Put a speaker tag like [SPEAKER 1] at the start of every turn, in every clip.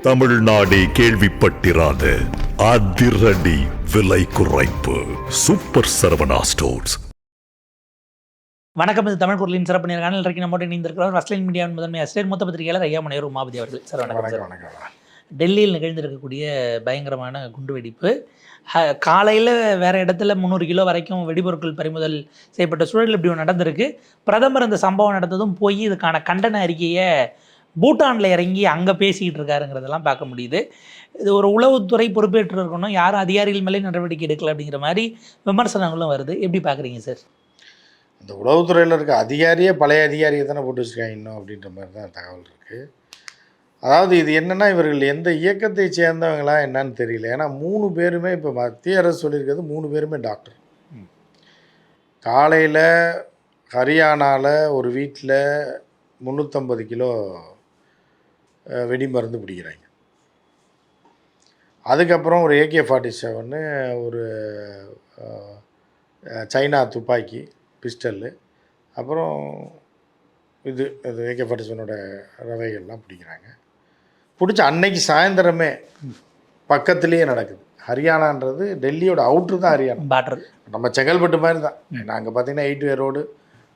[SPEAKER 1] தமிழ்நாடே கேள்விப்பட்டிராத அதிரடி விலை குறைப்பு சூப்பர் சரவணா ஸ்டோர்ஸ்.
[SPEAKER 2] வணக்கம். இது தமிழ் குரலின் சிறப்பு நேர்காணல். இன்றைக்கு நம்மோடு இணைந்திருக்கிறோம் ரஸ்லின் மீடியாவின் முதன்மை ஆசிரியர் மூத்த பத்திரிகையாளர் ஐயா முனைவர் உமாபதி அவர்கள். சார் வணக்கம். டெல்லியில் நிகழ்ந்திருக்கக்கூடிய பயங்கரமான குண்டுவெடிப்பு காலையில் வேறு இடத்துல 300 கிலோ வரைக்கும் வெடிபொருட்கள் பறிமுதல் செய்யப்பட்ட சூழல் இப்படி ஒன்று நடந்திருக்கு. பிரதமர் இந்த சம்பவம் நடந்ததும் போய் இதுக்கான கண்டன அறிக்கையை பூட்டானில் இறங்கி அங்கே பேசிக்கிட்டு இருக்காருங்கிறதெல்லாம் பார்க்க முடியுது. இது ஒரு உளவுத்துறை பொறுப்பேற்று இருக்கணும், யாரும் அதிகாரிகள் மேலே நடவடிக்கை எடுக்கல அப்படிங்கிற மாதிரி விமர்சனங்களும் வருது. எப்படி பார்க்குறீங்க சார்?
[SPEAKER 3] இந்த உளவுத்துறையில் இருக்க அதிகாரியே பழைய அதிகாரியை தானே போட்டு வச்சுருக்காங்க இன்னும் அப்படின்ற மாதிரி தான் தகவல் இருக்குது. அதாவது இது என்னென்னா, இவர்கள் எந்த இயக்கத்தை சேர்ந்தவங்களா என்னன்னு தெரியல. ஏன்னா 3 பேருமே இப்போ மத்திய அரசு சொல்லியிருக்கிறது 3 பேருமே டாக்டர். காலையில் ஹரியானாவில் ஒரு வீட்டில் 350 கிலோ வெடி மருந்து பிடிக்கிறாங்க. அதுக்கப்புறம் ஒரு AK-47 ஒரு சைனா துப்பாக்கி பிஸ்டல்லு, அப்புறம் இது AK-47 ரவைகள்லாம் பிடிக்கிறாங்க. பிடிச்ச அன்னைக்கு சாயந்தரமே பக்கத்துலேயே நடக்குது. ஹரியானான்றது டெல்லியோட அவுட்ரு தான் ஹரியானா,
[SPEAKER 2] பேட்டர் நம்ம
[SPEAKER 3] செங்கல்பட்டு மாதிரி தான். நாங்கள் பார்த்தீங்கன்னா 8 வே ரோடு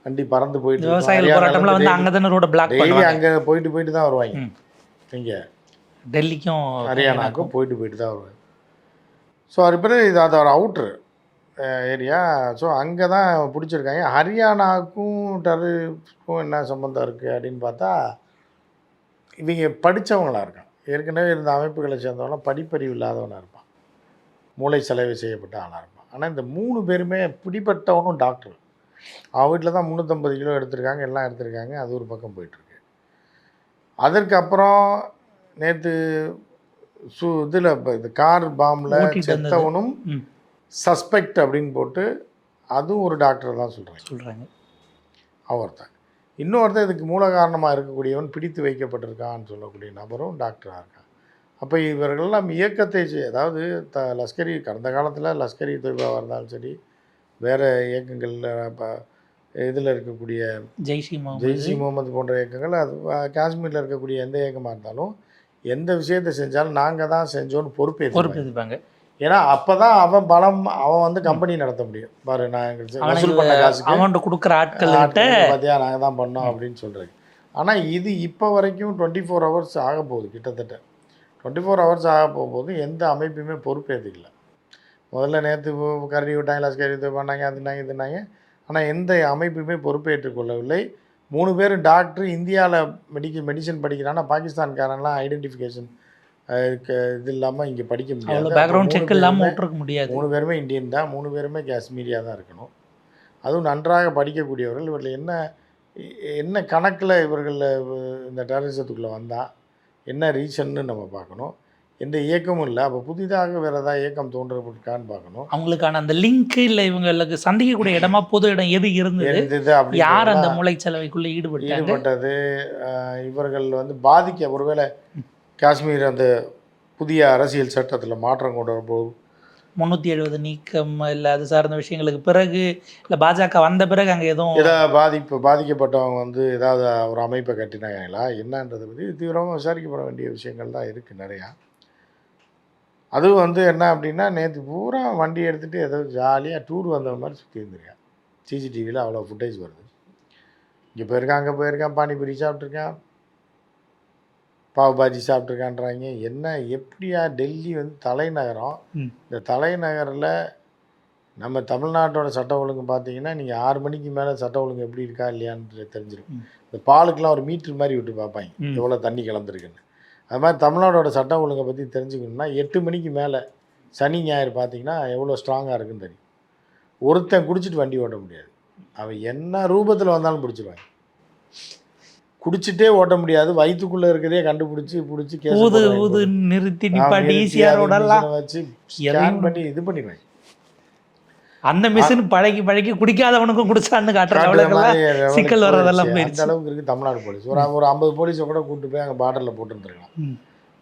[SPEAKER 3] வண்டி பறந்து போயிட்டு
[SPEAKER 2] டெய்லி
[SPEAKER 3] அங்கே போயிட்டு தான் வருவாங்க. இங்கே
[SPEAKER 2] டெல்லிக்கும்
[SPEAKER 3] ஹரியானாவுக்கும் போயிட்டு தான் வருவாங்க. ஸோ அது பிறகு இது அதோட அவுட்ரு ஏரியா. ஸோ அங்கே தான் பிடிச்சிருக்காங்க. ஹரியானாவுக்கும் டெரரிஸ்ட்க்கும் என்ன சம்மந்தம் இருக்குது அப்படின்னு பார்த்தா, இவங்க படித்தவங்களாக இருக்கான். ஏற்கனவே இருந்த அமைப்புகளை சேர்ந்தவங்களாம் படிப்பறிவு இல்லாதவனாக இருப்பான், மூளை செலவு செய்யப்பட்ட ஆளாக இருப்பான். ஆனால் இந்த 3 பேருமே பிடிப்பட்டவனும் டாக்டர். அவன் வீட்டில் தான் 350 கிலோ எடுத்திருக்காங்க, எல்லாம் எடுத்திருக்காங்க. அது ஒரு பக்கம் போயிட்டுருக்கு. அதற்கப்புறம் நேற்று இதில் இந்த கார் பாம்பில் செத்தவனும் சஸ்பெக்ட் அப்படின்னு போட்டு அதுவும் ஒரு டாக்டர் தான் சொல்கிறாங்க. அவர்தான். இன்னொருத்தர் இதுக்கு மூல காரணமாக இருக்கக்கூடியவன் பிடித்து வைக்கப்பட்டிருக்கான்னு சொல்லக்கூடிய நபரும் டாக்டராக இருக்கான். அப்போ இவர்களெல்லாம் இயக்கத்தை அதாவது லஷ்கரி கடந்த காலத்தில் லஷ்கரி தொய்பாவாக இருந்தாலும் சரி, வேறு இயக்கங்களில் இப்போ இதில் இருக்கக்கூடிய ஜெய்ஷி முகமது போன்ற இயக்கங்கள், அது காஷ்மீரில் இருக்கக்கூடிய எந்த இயக்கமாக இருந்தாலும் எந்த விஷயத்தை செஞ்சாலும் நாங்கள் தான் செஞ்சோன்னு பொறுப்பேற்றுப்பாங்க. ஏன்னா அப்போ தான் அவன் வந்து கம்பெனி நடத்த முடியும். பாரு, நான் வசூல் பண்ண காசுக்கு
[SPEAKER 2] அவன் கொடுக்குற ஆட்கள்
[SPEAKER 3] பார்த்தியா நாங்கள் தான் பண்ணோம் அப்படின்னு சொல்கிறேன். ஆனால் இது இப்போ வரைக்கும் 24 ஹவர்ஸ் ஆக போகுது. கிட்டத்தட்ட 24 ஹவர்ஸ் ஆக போகும்போது எந்த அமைப்புமே பொறுப்பேற்றுக்கல. முதல்ல நேற்று கரடி விட்டாங்க, லஷ்கரி இது பண்ணாங்க, அதுனாங்க இதுனாங்க. ஆனால் எந்த அமைப்புமே பொறுப்பேற்றுக் கொள்ளவில்லை. 3 பேரும் டாக்டர். இந்தியாவில் மெடிசன் படிக்கிறான்னா பாகிஸ்தான்காரன்லாம் ஐடென்டிஃபிகேஷன் இது இல்லாமல் இங்கே படிக்க முடியாது,
[SPEAKER 2] பேக்ரவுண்ட் செக் இல்லாமல் விட்டுருக்க முடியாது.
[SPEAKER 3] 3 பேருமே இந்தியன் தான், 3 பேருமே காஷ்மீரியாக தான் இருக்கணும். அதுவும் நன்றாக படிக்கக்கூடியவர்கள். இவர்கள் என்ன கணக்கில் இவர்கள் இந்த டெரரிசத்துக்குள்ளே வந்தால் என்ன ரீசன்னு நம்ம பார்க்கணும். எந்த இயக்கமும் இல்லை. அப்போ புதிதாக வேறு ஏதாவது இயக்கம் தோன்றப்பட்டிருக்கான்னு பார்க்கணும்.
[SPEAKER 2] அவங்களுக்கான அந்த லிங்க் இல்லை, இவங்களுக்கு சந்திக்கக்கூடிய இடமா பொது இடம் எது இருந்தது, யார் அந்த மூளைச்சலவைக்குள்ளே ஈடுபட்டது,
[SPEAKER 3] இவர்கள் வந்து ஒருவேளை காஷ்மீர் அந்த புதிய அரசியல் சட்டத்தில் மாற்றம் கொண்டு வரும்போது
[SPEAKER 2] 370 நீக்கம் இல்லை அது சார்ந்த விஷயங்களுக்கு பிறகு, இல்லை பாஜக வந்த பிறகு அங்கே
[SPEAKER 3] ஏதாவது பாதிக்கப்பட்டவங்க வந்து ஏதாவது ஒரு அமைப்பை கட்டினாங்களா என்னன்றதை பற்றி தீவிரமாக விசாரிக்கப்பட வேண்டிய விஷயங்கள் தான் இருக்குது நிறையா. அதுவும் வந்து என்ன அப்படின்னா, நேற்று பூரா வண்டி எடுத்துகிட்டு ஏதோ ஜாலியாக டூர் வந்த மாதிரி சுற்றி இருந்திருக்கேன். CCTVயில் அவ்வளோ ஃபுட்டேஜ் வருது. இங்கே போயிருக்கான், அங்கே போயிருக்கான், பானிபூரி சாப்பிட்ருக்கான், பாவ் பாஜி சாப்பிட்ருக்கான்றாங்க. என்ன எப்படியா டெல்லி வந்து தலைநகரம். இந்த தலைநகரில் நம்ம தமிழ்நாட்டோட சட்ட ஒழுங்கு பார்த்தீங்கன்னா, நீங்கள் 6 மணிக்கு மேலே சட்ட ஒழுங்கு எப்படி இருக்கா இல்லையான்னு தெரிஞ்சிடும். இந்த பாலுக்கெலாம் ஒரு மீட்ரு மாதிரி விட்டு பார்ப்பாங்க எவ்வளோ தண்ணி கலந்துருக்குன்னு. அது மாதிரி தமிழ்நாடோட சட்ட ஒழுங்கை பற்றி தெரிஞ்சுக்கணுன்னா 8 மணிக்கு மேலே சனி ஞாயிறு பார்த்தீங்கன்னா எவ்வளோ ஸ்ட்ராங்காக இருக்குன்னு தெரியும். ஒருத்தன் குடிச்சிட்டு வண்டி ஓட்ட முடியாது. அவன் என்ன ரூபத்தில் வந்தாலும் பிடிச்சிருவாங்க. குடிச்சிட்டே ஓட்ட முடியாது. வயிற்றுக்குள்ளே இருக்கிறதே கண்டுபிடிச்சி
[SPEAKER 2] நிறுத்தி
[SPEAKER 3] வச்சு ஸ்கேன் பண்ணி இது பண்ணிடுவாங்க.
[SPEAKER 2] அந்த மிஷின் பழகி குடிக்காதவனுக்கும் குடிச்சான்னு காட்டுற சிக்கல் வர்றதெல்லாம்
[SPEAKER 3] அந்த அளவுக்கு இருக்குது தமிழ்நாடு போலீஸ். ஒரு 50 போலீஸை கூட கூப்பிட்டு போய் அங்கே பார்டரில் போட்டுருந்துருக்கலாம்.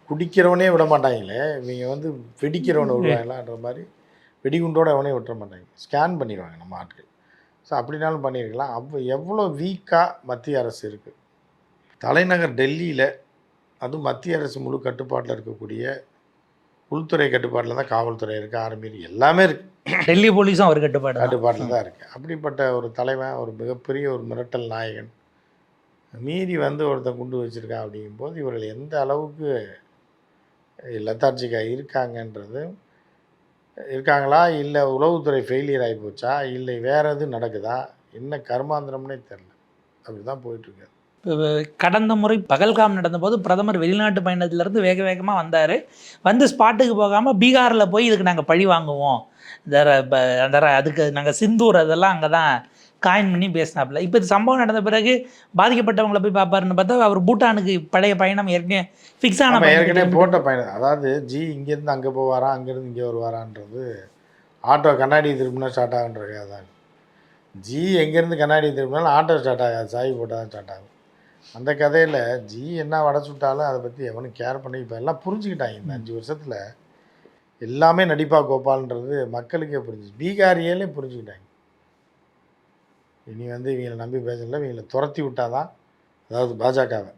[SPEAKER 3] குடிக்கிறவனே விட மாட்டாங்களே, இவங்க வந்து வெடிக்கிறவனை விடுவாங்களான்ற மாதிரி வெடிகுண்டோட அவனே விட்டுற மாட்டாங்க, ஸ்கேன் பண்ணிடுவாங்க நம்ம ஆட்கள். ஸோ அப்படின்னாலும் பண்ணியிருக்கலாம். அப்போ எவ்வளோ வீக்காக மத்திய அரசு இருக்குது. தலைநகர் டெல்லியில் அதுவும் மத்திய அரசு முழு கட்டுப்பாட்டில் இருக்கக்கூடிய உள்துறை கட்டுப்பாட்டில் தான் காவல்துறை இருக்குது, ஆர்மி எல்லாமே இருக்குது.
[SPEAKER 2] டெல்லி போலீஸும் அவர்
[SPEAKER 3] கட்டுப்பாட்டில் தான் இருக்குது. அப்படிப்பட்ட ஒரு தலைவன், ஒரு மிகப்பெரிய ஒரு மிரட்டல் நாயகன் மீறி வந்து ஒருத்தன் குண்டு வச்சுருக்கான். அப்படிங்கும்போது இவர்கள் எந்த அளவுக்கு லெத்தார்ஜிக்காக இருக்காங்களா, இல்லை உளவுத்துறை ஃபெயிலியர் ஆகி போச்சா, இல்லை வேறு எதுவும் நடக்குதா, என்ன கர்மாந்திரம்னே தெரில. அப்படி தான் போயிட்டுருக்கு.
[SPEAKER 2] கடந்த முறை பகல்காம் நடந்தபோது பிரதமர் வெளிநாட்டு பயணத்திலேருந்து வேக வேகமாக வந்தார். வந்து ஸ்பாட்டுக்கு போகாமல் பீகாரில் போய் இதுக்கு நாங்கள் பழி வாங்குவோம், அதுக்கு நாங்கள் சிந்தூர் அதெல்லாம் அங்கே தான் காயின் பண்ணி பேசினாப்புல. இப்போ இது சம்பவம் நடந்த பிறகு பாதிக்கப்பட்டவங்களை போய் பார்ப்பாருன்னு பார்த்தா அவர் பூட்டானுக்கு பழைய பயணம் ஏற்கனவே ஃபிக்ஸ் ஆன
[SPEAKER 3] ஏற்கனவே போட்ட பயணம். அதாவது இங்கேருந்து அங்கே போவாரா, அங்கேருந்து இங்கே வருவாரான்றது ஆட்டோ கண்ணாடி திரும்பினா ஸ்டார்ட் ஆகுன்ற கதை தான். எங்கேருந்து கண்ணாடி திரும்பினாலும் ஆட்டோ ஸ்டார்ட் ஆகாது, சாவி போட்டால் தான் ஸ்டார்ட் ஆகும். அந்த கதையில் என்ன வடை சுட்டாலும் அதை பற்றி எவனும் கேர் பண்ணி இப்போ எல்லாம் புரிஞ்சுக்கிட்டாங்க. இந்த 5 வருஷத்தில் எல்லாமே நடிப்பா கோபால்ன்றது மக்களுக்கே புரிஞ்சுச்சு. பீகாரியிலே புரிஞ்சுக்கிட்டாங்க. இனி வந்து இவங்களை நம்பி பேசல, இவங்களை துரத்தி விட்டால் தான், அதாவது பாஜகவை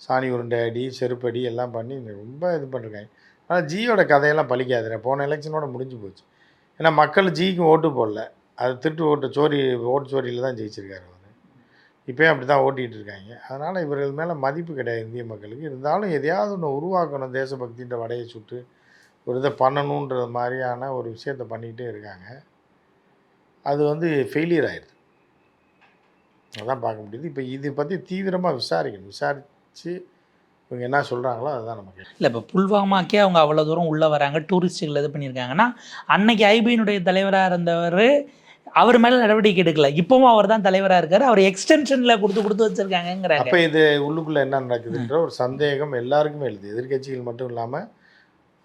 [SPEAKER 3] சாணி உருண்டை அடி செருப்படி எல்லாம் பண்ணி ரொம்ப இது பண்ணிருக்காங்க. ஆனால் ஜியோட கதையெல்லாம் பழிக்காது. போன எலெக்ஷனோட முடிஞ்சு போச்சு. ஏன்னா மக்கள் ஜிக்கும் ஓட்டு போடல, அது திருட்டு ஓட்டு சோரியில் தான் ஜெயிச்சிருக்காரு அவர். இப்போயும் அப்படி தான் ஓட்டிகிட்டு இருக்காங்க. அதனால் இவர்கள் மேலே மதிப்பு கிடையாது இந்திய மக்களுக்கு. இருந்தாலும் எதையாவது ஒன்று உருவாக்கணும், தேசபக்தின்ற வடையை சுட்டு ஒரு இதை பண்ணணுன்ற மாதிரியான ஒரு விஷயத்தை பண்ணிக்கிட்டே இருக்காங்க. அது வந்து ஃபெயிலியர் ஆயிடுது. அதான் பார்க்க முடியுது. இப்போ இதை பற்றி தீவிரமாக விசாரித்து இவங்க என்ன சொல்கிறாங்களோ அதுதான் நமக்கு.
[SPEAKER 2] இல்லை, இப்போ புல்வாமாக்கே அவங்க அவ்வளோ தூரம் உள்ளே வராங்க, டூரிஸ்ட்டுகள் இது பண்ணியிருக்காங்கன்னா, அன்னைக்கு ஐபியினுடைய தலைவராக இருந்தவர் அவர் மேலே நடவடிக்கை எடுக்கல. இப்போவும் அவர் தான் தலைவராக இருக்கார். அவர் எக்ஸ்டென்ஷனில் கொடுத்து வச்சுருக்காங்கிறாங்க.
[SPEAKER 3] அப்போ இது உள்ளுக்குள்ளே என்ன நடக்குதுன்ற ஒரு சந்தேகம் எல்லாருக்குமே எழுது. எதிர்கட்சிகள் மட்டும் இல்லாமல்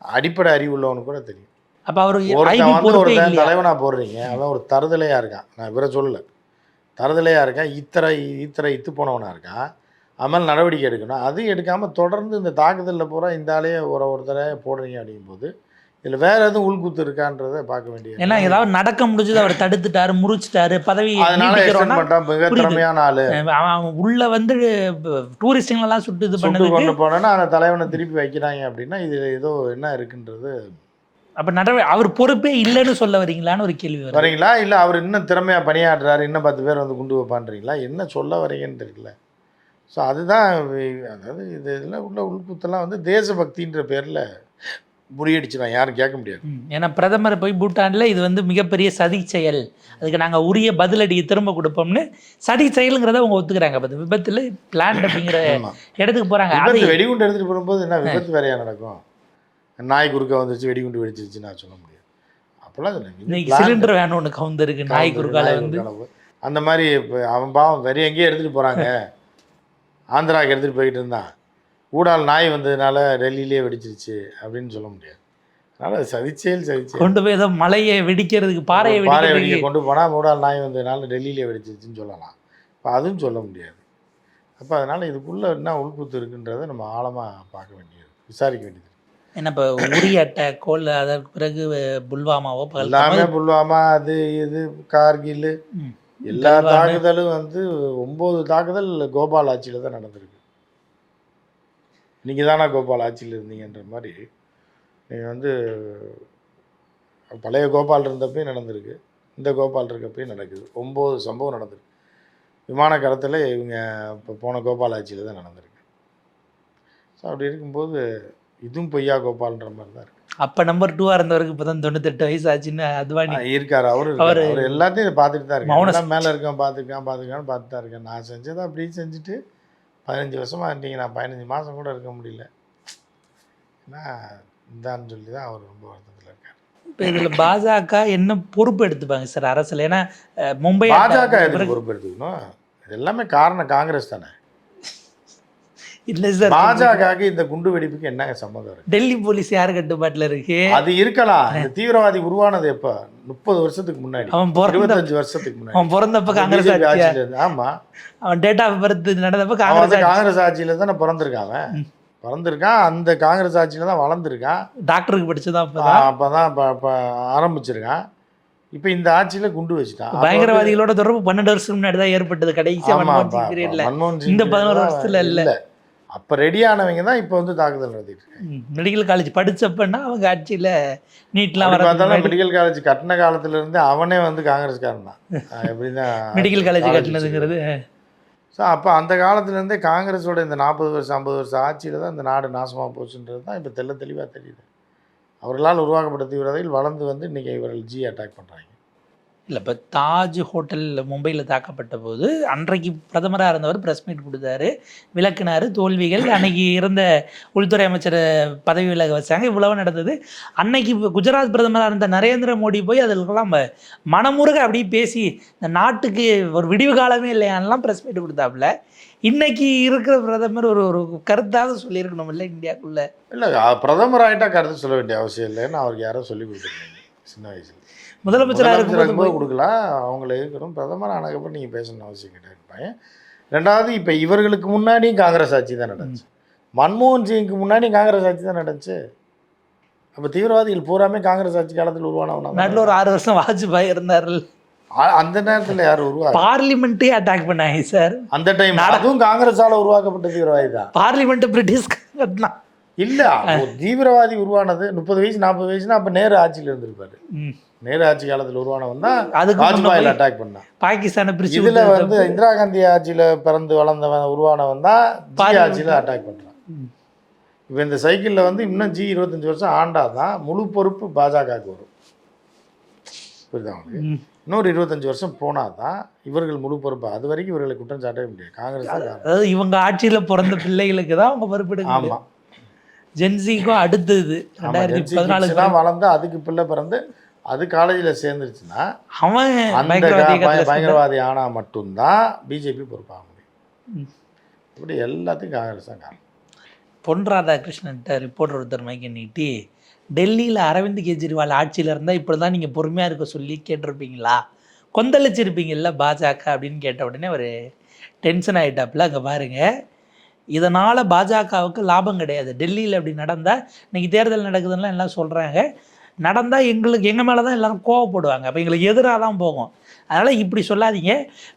[SPEAKER 3] அடிப்படை அறிவு உள்ளவனு கூட தெரியும்.
[SPEAKER 2] அப்போ அவர்
[SPEAKER 3] ஒரு தலைவனாக போடுறீங்க, அவன் ஒரு தருதலையாக இருக்கான். நான் இவரை சொல்லலை, தருதலையாக இருக்கான், இத்து போனவனாக இருக்கான். அவன் நடவடிக்கை எடுக்கணும். அதுவும் எடுக்காமல் தொடர்ந்து இந்த தாக்குதலில் பூரா இந்த ஆளையே ஒருத்தரை போடுறீங்க. அப்படிங்கும்போது இதில் வேறு எதுவும் உள்குத்து இருக்கான்றதை பார்க்க வேண்டியது.
[SPEAKER 2] ஏன்னா ஏதாவது நடக்க முடிஞ்சது, அவர் தடுத்துட்டாரு, முறிச்சிட்டாரு, பதவி
[SPEAKER 3] மிக திறமையான ஆளு
[SPEAKER 2] அவன் உள்ள வந்து டூரிஸ்டுங்களெல்லாம் சுட்டு இது
[SPEAKER 3] கொண்டு போனோன்னா அந்த தலைவனை திருப்பி வைக்கிறாங்க. அப்படின்னா இதில் ஏதோ என்ன இருக்குன்றது.
[SPEAKER 2] அப்போ அவர் பொறுப்பே இல்லைன்னு சொல்ல வரீங்களான்னு ஒரு கேள்வி
[SPEAKER 3] வரீங்களா? இல்லை அவர் இன்னும் திறமையாக பணியாற்றுறாரு, இன்னும் 10 பேர் வந்து குண்டு வைப்பான்றீங்களா? என்ன சொல்ல வரீங்கன்னு தெரியல. ஸோ அதுதான், அதாவது இதில் உள்ள உள்குத்தெல்லாம் வந்து தேசபக்தின்ற பேரில் முறியடிச்சிடும், யாரும் கேட்க முடியாது.
[SPEAKER 2] ஏன்னா பிரதமர் போய் பூட்டானில் இது வந்து மிகப்பெரிய சதி செயல், அதுக்கு நாங்கள் உரிய பதிலடியை திரும்ப கொடுப்போம்னு சதி செயலுங்கிறத அவங்க ஒத்துக்கிறாங்க. பட் விபத்தில் பிளான் அப்படிங்கிற இடத்துக்கு போகிறாங்க.
[SPEAKER 3] அது வெடிகுண்டு எடுத்துகிட்டு போகும்போது என்ன விபத்து வேறையாக நடக்கும்? நாய் குறுக்க வந்துருச்சு, வெடிகுண்டு வெடிச்சிருச்சு நான் சொல்ல முடியாது. அப்போல்லாம்
[SPEAKER 2] இன்னைக்கு சிலிண்டர் வேணும் ஒன்று கவுந்துருக்கு நாய் குறுக்கால வந்து
[SPEAKER 3] அந்த மாதிரி. இப்போ அவன் பாவம் வேறு எங்கேயும் எடுத்துகிட்டு போகிறாங்க, ஆந்திராவுக்கு எடுத்துகிட்டு போயிட்டு இருந்தான், ஊடால் நாய் வந்ததுனால டெல்லியிலே வெடிச்சிருச்சு அப்படின்னு சொல்ல முடியாது. அதனால் சதிச்செயல்
[SPEAKER 2] கொண்டு போய் ஏதோ மலையை வெடிக்கிறதுக்கு பாறையை
[SPEAKER 3] வெடிக்க கொண்டு போனால் ஊடால் நாய் வந்ததுனால டெல்லியிலே வெடிச்சிருச்சுன்னு சொல்லலாம். இப்போ அதுவும் சொல்ல முடியாது. அப்போ அதனால் இதுக்குள்ளே என்ன உள்குத்து இருக்குன்றதை நம்ம ஆழமாக பார்க்க வேண்டியது, விசாரிக்க வேண்டியது.
[SPEAKER 2] ஏன்னா இப்போ உரி அட்டாக்கோல் அதற்கு பிறகு புல்வாமாவோ
[SPEAKER 3] எல்லாமே புல்வாமா, அது இது கார்கில், எல்லா தாக்குதலும் வந்து 9 தாக்குதல் கோபால் ஆட்சியில் தான் நடந்திருக்கு. நீங்கள் தானே கோபால் ஆட்சியில் இருந்தீங்கன்ற மாதிரி நீங்கள் வந்து பழைய கோபால் இருந்தப்பையும் நடந்திருக்கு, இந்த கோபால் இருக்கப்பையும் நடக்குது. 9 சம்பவம் நடந்திருக்கு. விமான கடத்தில் இவங்க இப்போ போன கோபால் ஆட்சியில் தான் நடந்திருக்கு. ஸோ அப்படி இருக்கும்போது இதுவும் பொய்யா கோபால்ன்ற மாதிரி தான் இருக்குது.
[SPEAKER 2] அப்போ நம்பர் 2 இருந்தவருக்கு இப்போ தான் 98 வயசு ஆச்சுன்னு அத்வானி
[SPEAKER 3] இருக்கார். அவர் எல்லாத்தையும் பார்த்துட்டு தான் இருக்கேன். மேலே இருக்கேன், பார்த்துருக்கான்னு பார்த்து தான் இருக்கேன். நான் செஞ்சதை அப்படி செஞ்சுட்டு 15 வருஷமாக இருந்தீங்க, நான் 15 மாதம் கூட இருக்க முடியல. ஏன்னா இந்தான்னு சொல்லி தான் அவர் ரொம்ப வருத்தத்தில் இருக்கார்.
[SPEAKER 2] இப்போ இதில் பாஜக என்ன பொறுப்பு எடுத்துப்பாங்க சார் அரசில்? ஏன்னா மும்பை
[SPEAKER 3] பாஜக எதுக்கு பொறுப்பு எடுத்துக்கணும்? இது எல்லாமே காரணம் காங்கிரஸ் தானே.
[SPEAKER 2] இல்லை சார்,
[SPEAKER 3] பாஜகவுக்கு இந்த குண்டு வெடிப்புக்கு என்ன சம்மந்தம் இருக்கு?
[SPEAKER 2] டெல்லி போலீஸ் யார் கட்டுப்பாட்டில் இருக்கு?
[SPEAKER 3] அது இருக்கலாம். இந்த தீவிரவாதி உருவானது எப்போ? 30 வருஷத்துக்கு முன்னாடி, 25 வருஷத்துக்கு முன்னாடி.
[SPEAKER 2] அவன் பிறந்தப்ப காங்கிரஸ் ஆட்சியில.
[SPEAKER 3] ஆமா,
[SPEAKER 2] அவன் டேட் ஆஃப் பர்த் நடந்தப்ப
[SPEAKER 3] காங்கிரஸ் ஆட்சியில தானே பிறந்திருக்கான். அந்த காங்கிரஸ் ஆட்சியில தான் வளர்ந்துருக்கான்.
[SPEAKER 2] டாக்டருக்கு படிச்சுதான்
[SPEAKER 3] அப்பதான் ஆரம்பிச்சிருக்கான். இப்போ இந்த ஆட்சியில குண்டு வச்சுட்டான்.
[SPEAKER 2] பயங்கரவாதிகளோட தொடர்பு 12 வருஷம் முன்னாடி தான் ஏற்பட்டது. கடைசியா மன்மோகன் சிங் பீரியட்ல, இந்த 11 வருஷத்துல இல்ல.
[SPEAKER 3] அப்போ ரெடியானவங்க தான் இப்போ வந்து தாக்குதல் நடத்திட்டு இருக்காங்க.
[SPEAKER 2] மெடிக்கல் காலேஜ் படித்தப்பன்னா அவங்க ஆட்சியில் நீட்லாம்
[SPEAKER 3] அப்படி
[SPEAKER 2] வர
[SPEAKER 3] பார்த்தாலும் மெடிக்கல் காலேஜ் கட்டின காலத்துலேருந்து அவனே வந்து காங்கிரஸ்காரன் தான். எப்படி தான்
[SPEAKER 2] மெடிக்கல் காலேஜ் கட்டினதுங்கிறது.
[SPEAKER 3] ஸோ அப்போ அந்த காலத்துலேருந்தே காங்கிரஸோட இந்த 40 வருஷம் 50 வருஷம் ஆட்சியில் தான் இந்த நாடு நாசமாக போச்சுன்றது தான் இப்போ தெளிவாக தெரியுது. அவர்களால் உருவாக்கப்பட்ட தீவிரவாதிகள் வளர்ந்து வந்து இன்றைக்கி இவர்கள் அட்டாக் பண்ணுறாங்க.
[SPEAKER 2] இல்லை, இப்போ தாஜ் ஹோட்டல் மும்பையில் தாக்கப்பட்ட போது அன்றைக்கு பிரதமராக இருந்தவர் ப்ரெஸ் மீட் கொடுத்தாரு, விளக்குனார் தோல்விகள். அன்னைக்கு இருந்த உள்துறை அமைச்சரை பதவி விலக வச்சாங்க, இவ்வளவு நடந்தது. அன்னைக்கு குஜராத் பிரதமராக இருந்த நரேந்திர மோடி போய் அதற்கெல்லாம் மனமுருக அப்படியே பேசி இந்த நாட்டுக்கு ஒரு விடிவு காலமே இல்லையான்லாம் ப்ரெஸ் மீட் கொடுத்தாப்புல. இன்னைக்கு இருக்கிற பிரதமர் ஒரு கருத்தாக சொல்லியிருக்கணும் இல்லை இந்தியாவுக்குள்ளே?
[SPEAKER 3] இல்லை, பிரதமர் ஆகிட்டா கருத்து சொல்ல வேண்டிய அவசியம் இல்லைன்னு அவருக்கு யாரோ சொல்லி கொடுத்துருக்காங்க சின்ன வயசில்.
[SPEAKER 2] முதலமைச்சராக இருக்கும்போது
[SPEAKER 3] கொடுக்கலாம், அவங்கள இருக்கிறோம். பிரதமர் ஆனதுக்கப்புறம் நீங்கள் பேசணும்னு அவசியம் கிடையாது. ரெண்டாவது, இப்போ இவர்களுக்கு முன்னாடியும் காங்கிரஸ் ஆட்சி தான் நடந்துச்சு, மன்மோகன் சிங்குக்கு முன்னாடியும் காங்கிரஸ் ஆட்சி தான் நடந்துச்சு. அப்போ தீவிரவாதிகள் பூராமே காங்கிரஸ் ஆட்சி காலத்தில் உருவானவனா?
[SPEAKER 2] நாட்டில் ஒரு 6 வருஷம் வாஜ்பாய் இருந்தார்கள்,
[SPEAKER 3] அந்த நேரத்தில் யார் உருவாங்க?
[SPEAKER 2] பார்லிமெண்ட்டே அட்டாக் பண்ணாங்க சார்
[SPEAKER 3] அந்த டைம். அதுவும் காங்கிரஸால் உருவாக்கப்பட்ட தீவிரவாதி தான்.
[SPEAKER 2] பார்லிமெண்ட் பிரிட்டிஷ் கட்டலாம்
[SPEAKER 3] இல்லை, தீவிரவாதி உருவானது 30 வயசு 40 வயசுனா அப்போ நேரு ஆட்சியில் இருந்திருப்பாரு. நேரு ஆட்சி காலத்தில் உருவானவன் தான் வாஜ்பாயில் அட்டாக் பண்ணான்.
[SPEAKER 2] பாகிஸ்தானை பிரிச்சு
[SPEAKER 3] இதில் வந்து இந்திரா காந்தி ஆட்சியில் பிறந்து வளர்ந்தவன் உருவானவன் தான் ஆட்சியில் அட்டாக் பண்ணுறான். இப்போ இந்த சைக்கிளில் வந்து இன்னும் 25 வருஷம் ஆண்டா தான் முழு பொறுப்பு பாஜகவுக்கு வரும். புரியுதா உங்களுக்கு? இன்னொரு 25 வருஷம் போனால் தான் இவர்கள் முழு பொறுப்பு. அது வரைக்கும் இவர்களை குற்றம் சாட்டவே முடியாது. காங்கிரஸ் தான்.
[SPEAKER 2] அதாவது இவங்க ஆட்சியில் பிறந்த பிள்ளைகளுக்கு தான் அவங்க பொறுப்பிடுங்க.
[SPEAKER 3] ஆமாம்,
[SPEAKER 2] ஜென்சிக்கும் அடுத்தது 2014
[SPEAKER 3] வளர்ந்து அதுக்கு பிள்ளை பிறந்து அது காலேஜில் சேர்ந்துருச்சுன்னா
[SPEAKER 2] அவன்
[SPEAKER 3] அந்த பயங்கரவாதி ஆனால் மட்டும்தான் பிஜேபி பொறுப்பாக முடியும். இப்படி எல்லாத்துக்கும் காங்கிரஸ் தான் காரணம்.
[SPEAKER 2] பொன் ராதாகிருஷ்ணன்ட்ட ரிப்போர்ட்டர் ஒருத்தர் மைக்க நீட்டி, டெல்லியில் அரவிந்த் கெஜ்ரிவால் ஆட்சியில் இருந்தால் இப்படி தான் நீங்கள் பொறுமையாக இருக்க சொல்லி கேட்டிருப்பீங்களா, கொந்தளிச்சிருப்பீங்கள்ல பாஜக அப்படின்னு கேட்ட உடனே ஒரு டென்ஷன் ஆகிட்டாப்புல. அங்கே பாருங்கள், இதனால் பாஜகவுக்கு லாபம் கிடையாது. டெல்லியில் அப்படி நடந்தால் இன்றைக்கி தேர்தல் நடக்குதுன்னா எல்லாம் சொல்கிறாங்க, நடந்தால் எங்கள் மேலே தான் எல்லோரும் கோவப்படுவாங்க, அப்போ எங்களுக்கு எதிராக தான் போகும். அதனால் இப்படி சொல்லாதீங்க,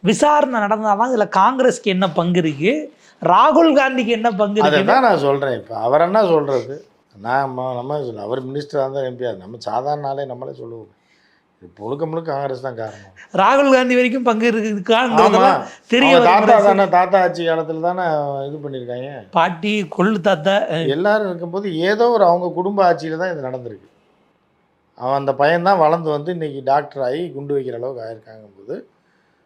[SPEAKER 2] விசாரணை நடந்தால் தான் இதில் காங்கிரஸ்க்கு என்ன பங்கு இருக்குது, ராகுல் காந்திக்கு என்ன பங்கு இருக்குது
[SPEAKER 3] தான் நான் சொல்கிறேன். இப்போ அவர் என்ன சொல்கிறது, நம்ம சொல்ல, அவர் மினிஸ்டராக இருந்தால் எம்பியாக, நம்ம சாதாரண நாளே நம்மளே சொல்லுவோம். முழுக்க முழுக்க காங்கிரஸ் தான் காரணம்.
[SPEAKER 2] ராகுல் காந்தி வரைக்கும் பங்கு இருக்குதுக்காக தெரியும்.
[SPEAKER 3] தாத்தா ஆட்சி காலத்தில் தானே இது பண்ணியிருக்காங்க,
[SPEAKER 2] பாட்டி கொள்ளு தாத்தா
[SPEAKER 3] எல்லாரும் இருக்கும்போது ஏதோ ஒரு அவங்க குடும்ப ஆட்சியில் தான் இது நடந்திருக்கு. அவன் அந்த பையன்தான் வளர்ந்து வந்து இன்றைக்கி டாக்டர் ஆகி குண்டு வைக்கிற அளவுக்கு ஆகியிருக்காங்க போது,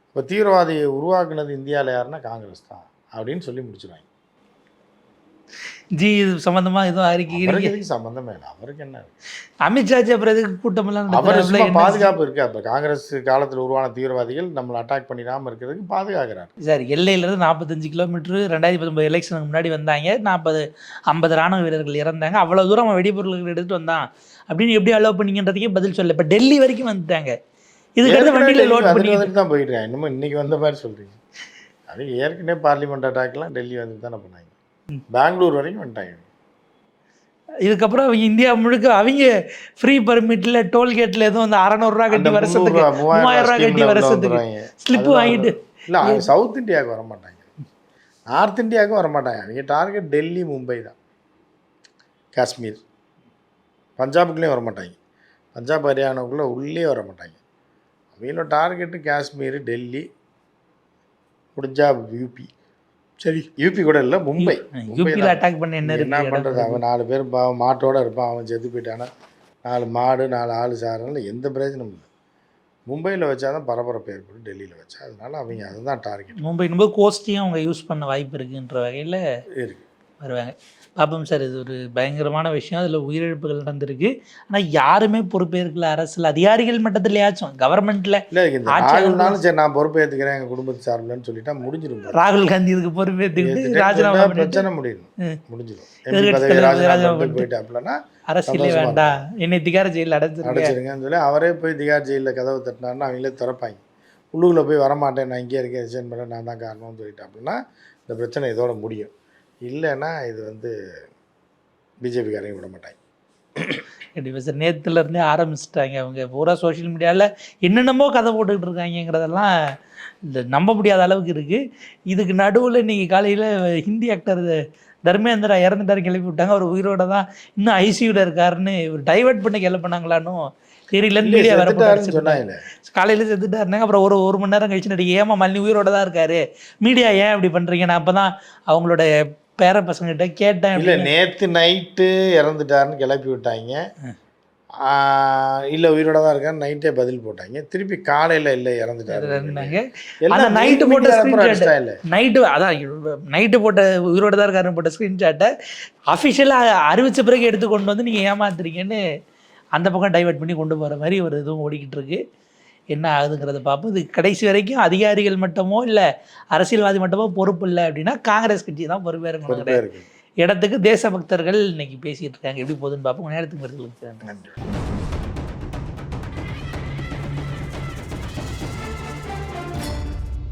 [SPEAKER 3] இப்போ தீவிரவாதியை உருவாக்குனது இந்தியாவில் யாருன்னா காங்கிரஸ் தான் அப்படின்னு சொல்லி முடிச்சுருவாங்க.
[SPEAKER 2] ஜி இது சம்மந்தமாக எதுவும் அறிக்கை
[SPEAKER 3] சம்மந்தமே இல்லை, அவருக்கு என்ன?
[SPEAKER 2] அமித்ஷாஜி அப்புறம் எதுக்கு கூட்டமெல்லாம்
[SPEAKER 3] பாதுகாப்பு இருக்கா? இப்போ காங்கிரஸ் காலத்தில் உருவான தீவிரவாதிகள் நம்மளை அட்டாக் பண்ணிடாமல் இருக்கிறதுக்கு பாதுகாக்கிறார்
[SPEAKER 2] சார். எல்லையிலேருந்து 45 கிலோமீட்டர் 2019 எலெக்ஷனுக்கு முன்னாடி வந்தாங்க, 40-50 ராணுவ வீரர்கள் இறந்தாங்க, அவ்வளோ தூரம் அவன் வெடிபொருள்கள் எடுத்துகிட்டு வந்தான் அப்படின்னு எப்படி அலோவ் பண்ணிங்கன்றதுக்கே பதில் சொல்ல. இப்போ டெல்லி வரைக்கும் வந்துட்டாங்க, இதுக்கு வண்டியில் லோட் பண்ணி
[SPEAKER 3] தான் போயிட்டுருக்கேன். இன்னமும் இன்றைக்கி வந்த மாதிரி சொல்கிறீங்க. அது ஏற்கனவே பார்லிமெண்ட் அட்டாக்லாம் டெல்லி வந்து தானே பண்ணாங்க, பெங்களூர் வரைக்கும் வந்துட்டாங்க.
[SPEAKER 2] இதுக்கப்புறம் அவங்க இந்தியா முழுக்க அவங்க ஃப்ரீ பர்மிட்டில் டோல்கேட்டில் எதுவும் வந்து 600 ரூபா கட்டி வருஷத்துக்கு 3000 ரூபா கட்டி வருஷத்துக்கு ஸ்லிப்பு வாங்கிட்டு.
[SPEAKER 3] இல்லை, அவங்க சவுத் இந்தியாவுக்கு வர மாட்டாங்க, நார்த் இந்தியாவுக்கும் வர மாட்டாங்க. அவங்க டார்கெட் டெல்லி மும்பை தான், காஷ்மீர் பஞ்சாபுக்குள்ளேயும் வர மாட்டாங்க, பஞ்சாப் ஹரியானாவுக்குள்ளே உள்ளே வர மாட்டாங்க. அவங்களோட டார்கெட்டு காஷ்மீர், டெல்லி, முடிஞ்சா யூபி. சரி, யூபி கூட இல்லை, மும்பை.
[SPEAKER 2] யூபியில் அட்டாக் பண்ண என்ன
[SPEAKER 3] பண்ணுறது? அவன் 4 பேர் மாட்டோடு இருப்பான், அவன் செத்து போயிட்டானா 4 மாடு 4 ஆள் சாரனால எந்த பிரயோஜனமும் இல்லை. மும்பையில் வச்சா தான் பரபரப்பு ஏற்படும், டெல்லியில் வச்சா. அதனால அவங்க அதுதான் டார்கெட்.
[SPEAKER 2] மும்பை கோஸ்ட்டையும் அவங்க யூஸ் பண்ண வாய்ப்பு இருக்குன்ற வகையில் இருக்குது வருவாங்க. பார்ப்போம் சார், இது ஒரு பயங்கரமான விஷயம், அதில் உயிரிழப்புகள் நடந்திருக்கு. ஆனால் யாருமே பொறுப்பேற்கல, அரசியல் அதிகாரிகள் மட்டத்திலேயாச்சும் கவர்மெண்ட்டில்.
[SPEAKER 3] இல்லை, ராகுல்னாலும் சரி நான் பொறுப்பேற்றுக்கிறேன் எங்கள் குடும்பத்தை சார்பில்னு சொல்லிட்டா முடிஞ்சிடும்.
[SPEAKER 2] ராகுல் காந்தி இதுக்கு பொறுப்பேற்றுக்கிட்டு ராஜினாமா
[SPEAKER 3] பிரச்சனை முடிஞ்சிடும். போயிட்டாப்லன்னா
[SPEAKER 2] அரசியலே வேண்டாம், என்னை திகார் ஜெயிலில்
[SPEAKER 3] அடைச்சிருங்கன்னு சொல்லி அவரே போய் திகார் ஜெயிலில் கதவு தட்டினாருன்னா அவங்களே திறப்பாங்க. உள்ளுக்குள்ளே போய் வரமாட்டேன், நான் இங்கே இருக்கேன், ரிசைன் பண்ணேன், நான் தான் காரணம்னு சொல்லிட்டாப்புலன்னா இந்த பிரச்சனை இதோட முடியும். இல்லைன்னா இது வந்து பிஜேபிக்காரையும் விட மாட்டாங்க.
[SPEAKER 2] கண்டிப்பாக சார், நேற்றுலேருந்தே ஆரம்பிச்சிட்டாங்க அவங்க பூரா சோஷியல் மீடியாவில் என்னென்னமோ கதை போட்டுக்கிட்டு இருக்காங்கிறதெல்லாம் இந்த நம்ப முடியாத அளவுக்கு இருக்குது. இதுக்கு நடுவில் இன்றைக்கி காலையில் ஹிந்தி ஆக்டர் தர்மேந்திரா இறந்துட்டாரு கிளப்பி விட்டாங்க, அவர் உயிரோட தான் இன்னும் ஐசியூவில் இருக்காருன்னு ஒரு டைவெர்ட் பண்ண கிளப்பினாங்களான்னு தெரியலன்னு மீடியா வேற போட்டு
[SPEAKER 3] சொன்னாங்க.
[SPEAKER 2] காலையில் செத்துட்டாருனாங்க. அப்புறம் ஒரு மணி நேரம் கழிச்சு நடிகை ஏமா மல்லி உயிரோட தான் இருக்காரு, மீடியா ஏன் இப்படி பண்ணுறீங்க, நான் அப்போ தான் அவங்களோட பேர பசங்கிட்ட கேட்டேன்.
[SPEAKER 3] இல்லை நேற்று நைட்டு இறந்துட்டாருன்னு கிளப்பி விட்டாங்க. இல்லை உயிரோட தான் இருக்கான்னு நைட்டே பதில் போட்டாங்க. திருப்பி காலையில் இல்லை இறந்துட்டாரு.
[SPEAKER 2] நைட்டு போட்ட ஸ்க்ரீன்ஷாட், நைட்டு போட்ட உயிரோட தான் இருக்காருன்னு போட்ட ஸ்க்ரீன்ஷாட்டை அஃபிஷியலாக அறிவித்த பிறகு எடுத்து கொண்டு வந்து நீங்கள் ஏமாத்துறீங்கன்னு அந்த பக்கம் டைவெர்ட் பண்ணி கொண்டு போகிற மாதிரி ஒரு இதுவும் ஓடிக்கிட்டு இருக்கு. என்ன ஆகுதுங்கிறத பார்ப்போம். இது கடைசி வரைக்கும் அதிகாரிகள் மட்டுமோ இல்லை அரசியல்வாதி மட்டுமோ பொறுப்பு இல்லை அப்படின்னா காங்கிரஸ் கட்சி தான் பொறுப்பாக இருக்கணும் இடத்துக்கு தேசபக்தர்கள் இன்னைக்கு பேசிகிட்டு இருக்காங்க. எப்படி போகுதுன்னு பார்ப்போம். நேரத்துக்கு நன்றி.